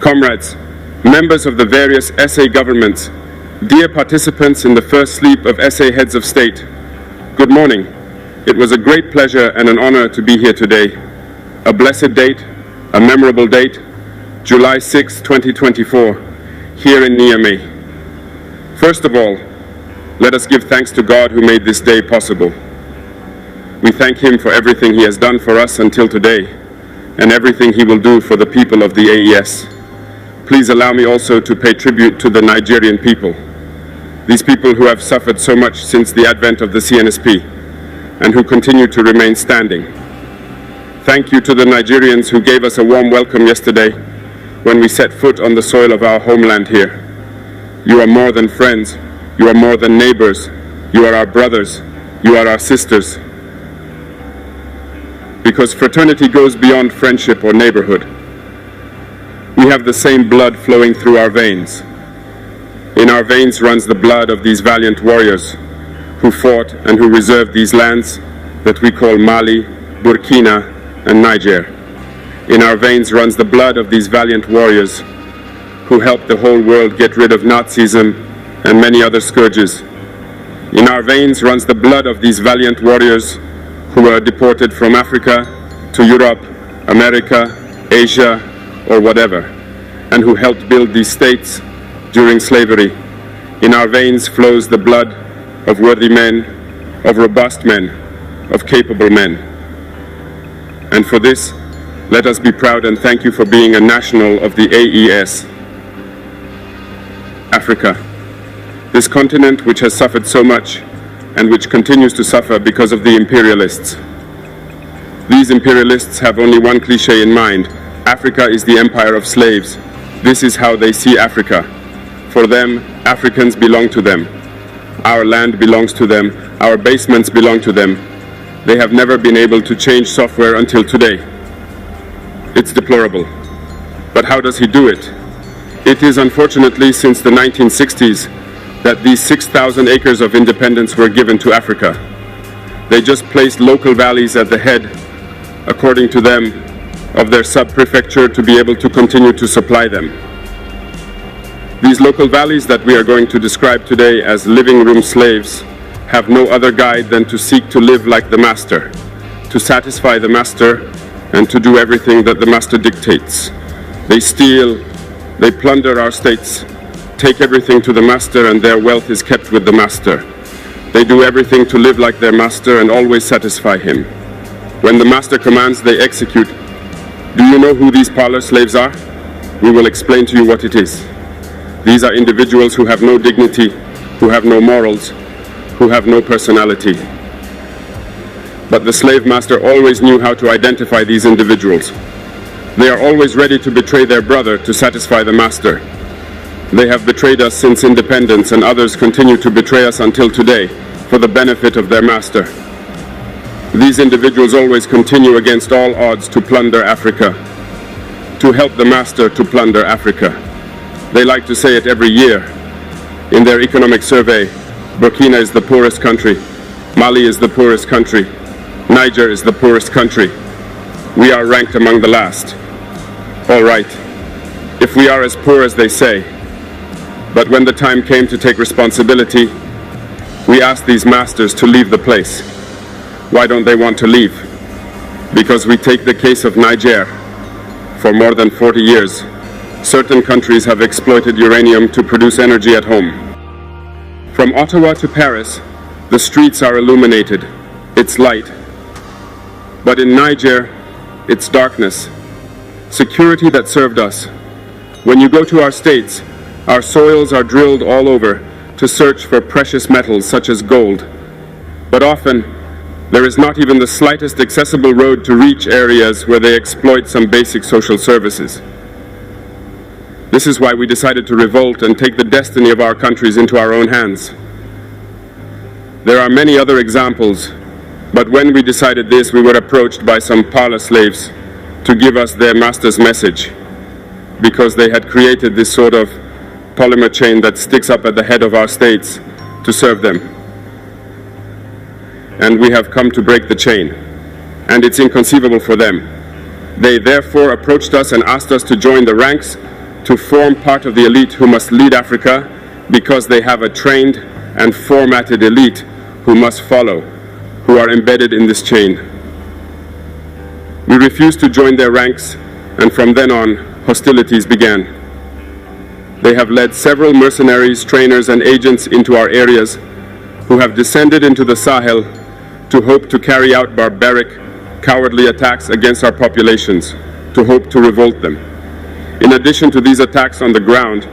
Comrades, members of the various SA governments, dear participants in the first sleep of SA heads of state, good morning. It was a great pleasure and an honor to be here today. A blessed date, a memorable date, July 6, 2024, here in Niamey. First of all, let us give thanks to God who made this day possible. We thank Him for everything He has done for us until today, and everything He will do for the people of the AES. Please allow me also to pay tribute to the Nigerian people, these people who have suffered so much since the advent of the CNSP, and who continue to remain standing. Thank you to the Nigerians who gave us a warm welcome yesterday when we set foot on the soil of our homeland here. You are more than friends, you are more than neighbors, you are our brothers, you are our sisters. Because fraternity goes beyond friendship or neighborhood. We have the same blood flowing through our veins. In our veins runs the blood of these valiant warriors who fought and who reserved these lands that we call Mali, Burkina, and Niger. In our veins runs the blood of these valiant warriors who helped the whole world get rid of Nazism and many other scourges. In our veins runs the blood of these valiant warriors who were deported from Africa to Europe, America, Asia, or whatever, and who helped build these states during slavery. In our veins flows the blood of worthy men, of robust men, of capable men. And for this, let us be proud and thank you for being a national of the AES. Africa, this continent which has suffered so much and which continues to suffer because of the imperialists. These imperialists have only one cliché in mind: Africa is the empire of slaves. This is how they see Africa. For them, Africans belong to them. Our land belongs to them. Our basements belong to them. They have never been able to change software until today. It's deplorable. But how does he do it? It is unfortunately since the 1960s that these 6,000 acres of independence were given to Africa. They just placed local valleys at the head, according to them, of their sub-prefecture to be able to continue to supply them. These local valleys that we are going to describe today as living room slaves have no other guide than to seek to live like the master, to satisfy the master, and to do everything that the master dictates. They steal, they plunder our states, take everything to the master, and their wealth is kept with the master. They do everything to live like their master and always satisfy him. When the master commands, they execute. Do you know who these parlor slaves are? We will explain to you what it is. These are individuals who have no dignity, who have no morals, who have no personality. But the slave master always knew how to identify these individuals. They are always ready to betray their brother to satisfy the master. They have betrayed us since independence, and others continue to betray us until today for the benefit of their master. These individuals always continue against all odds to plunder Africa, to help the master to plunder Africa. They like to say it every year. In their economic survey, Burkina is the poorest country, Mali is the poorest country, Niger is the poorest country. We are ranked among the last. All right, if we are as poor as they say, but when the time came to take responsibility, we asked these masters to leave the place. Why don't they want to leave? Because we take the case of Niger. For more than 40 years, certain countries have exploited uranium to produce energy at home. From Ottawa to Paris, the streets are illuminated. It's light. But in Niger, it's darkness. Security that served us. When you go to our states, our soils are drilled all over to search for precious metals such as gold. But often, there is not even the slightest accessible road to reach areas where they exploit some basic social services. This is why we decided to revolt and take the destiny of our countries into our own hands. There are many other examples, but when we decided this, we were approached by some parlor slaves to give us their master's message, because they had created this sort of polymer chain that sticks up at the head of our states to serve them. And we have come to break the chain, and it's inconceivable for them. They therefore approached us and asked us to join the ranks to form part of the elite who must lead Africa because they have a trained and formatted elite who must follow, who are embedded in this chain. We refused to join their ranks, and from then on, hostilities began. They have led several mercenaries, trainers, and agents into our areas who have descended into the Sahel to hope to carry out barbaric, cowardly attacks against our populations, to hope to revolt them. In addition to these attacks on the ground,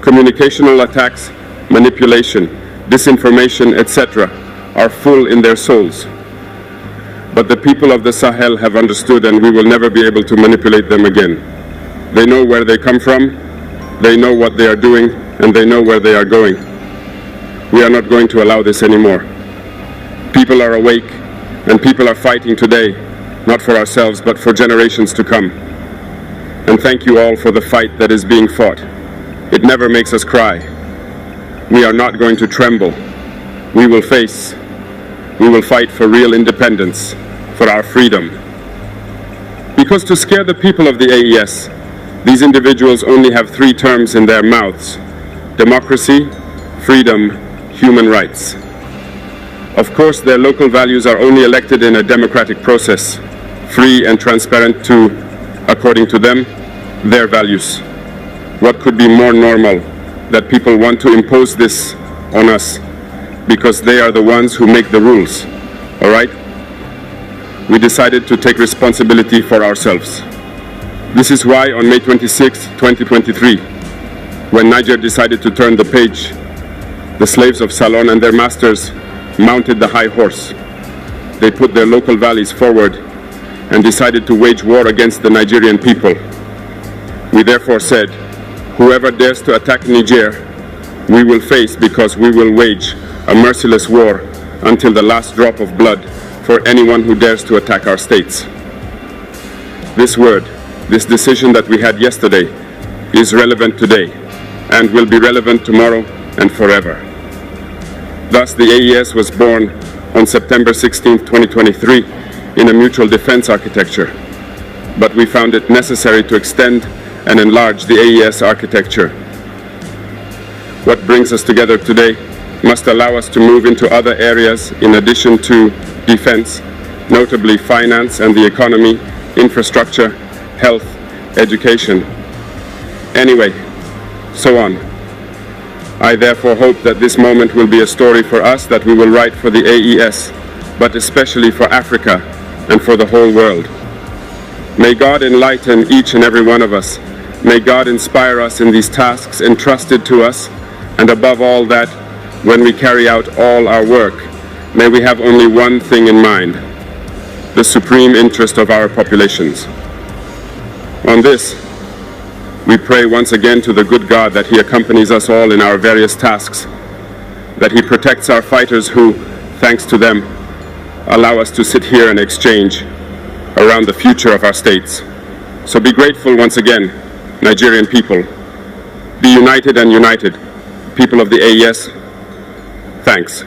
communicational attacks, manipulation, disinformation, etc., are full in their souls. But the people of the Sahel have understood, and we will never be able to manipulate them again. They know where they come from, they know what they are doing, and they know where they are going. We are not going to allow this anymore. People are awake, and people are fighting today, not for ourselves, but for generations to come. And thank you all for the fight that is being fought. It never makes us cry. We are not going to tremble. We will face. We will fight for real independence, for our freedom. Because to scare the people of the AES, these individuals only have three terms in their mouths: democracy, freedom, human rights. Of course, their local values are only elected in a democratic process, free and transparent to, according to them, their values. What could be more normal that people want to impose this on us because they are the ones who make the rules, all right? We decided to take responsibility for ourselves. This is why on May 26, 2023, when Niger decided to turn the page, the slaves of Salon and their masters mounted the high horse. They put their local values forward and decided to wage war against the Nigerian people. We therefore said, whoever dares to attack Niger, we will face, because we will wage a merciless war until the last drop of blood for anyone who dares to attack our states. This word, this decision that we had yesterday, is relevant today and will be relevant tomorrow and forever. Thus, the AES was born on September 16, 2023, in a mutual defense architecture. But we found it necessary to extend and enlarge the AES architecture. What brings us together today must allow us to move into other areas in addition to defense, notably finance and the economy, infrastructure, health, education. Anyway, so on. I therefore hope that this moment will be a story for us that we will write for the AES, but especially for Africa and for the whole world. May God enlighten each and every one of us. May God inspire us in these tasks entrusted to us, and above all that, when we carry out all our work, may we have only one thing in mind: the supreme interest of our populations. On this, we pray once again to the good God that He accompanies us all in our various tasks, that He protects our fighters who, thanks to them, allow us to sit here and exchange around the future of our states. So be grateful once again, Nigerian people. Be united and united. People of the AES, thanks.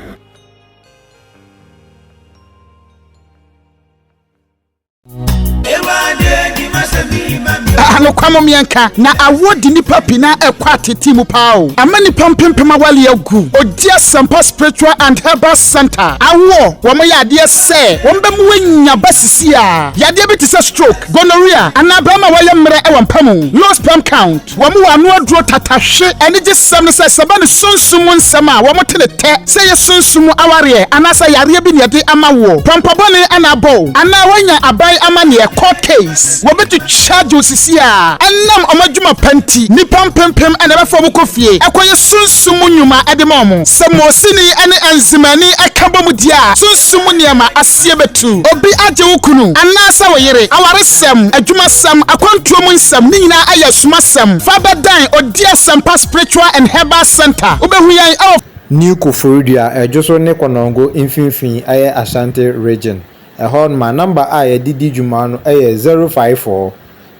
Ano kwamo mianka na awodi nipa pina ekwa tete mu pao amani pampempema wale agu odia sampa spiritual and herbal center awo wo mo yade se wo mbem wanya basisi a yade bi tse stroke gonorrhea anabama wale mre e wampamu low sperm count wo mo wano aduro tatahwe ene je sam ne se sabane sunsum nsam a wo mo tenete se ye sunsum aware anasa yare bi ne yade amawo pampabone anabo ana wanya abai amane court case wo betu charge osisi a enam omadwuma panti ni pampempem ene be fo bokofie ekoye sunsum nyuma edemom samosini ene enzimani akabom dia sunsum niama asie betu obi aje wukunu anasa woyere awaresem adwuma sam akwantuom nsam ni nyina aya sumasem fabadan odia sampa spiritual and herbal center obehuyan of New Koforidua ejoso ne konongo infinfin aye Ashanti region ehon ma number aye didi dwuma no aye 054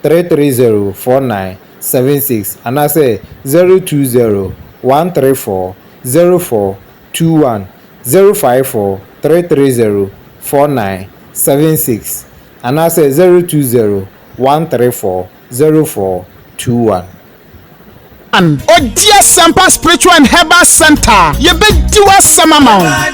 330 4976 and I say 020 134 0421 054 330 4976 and I say 020 134 0421. Odia Sampa Spiritual and Herbal Center. Yebedi wa samama.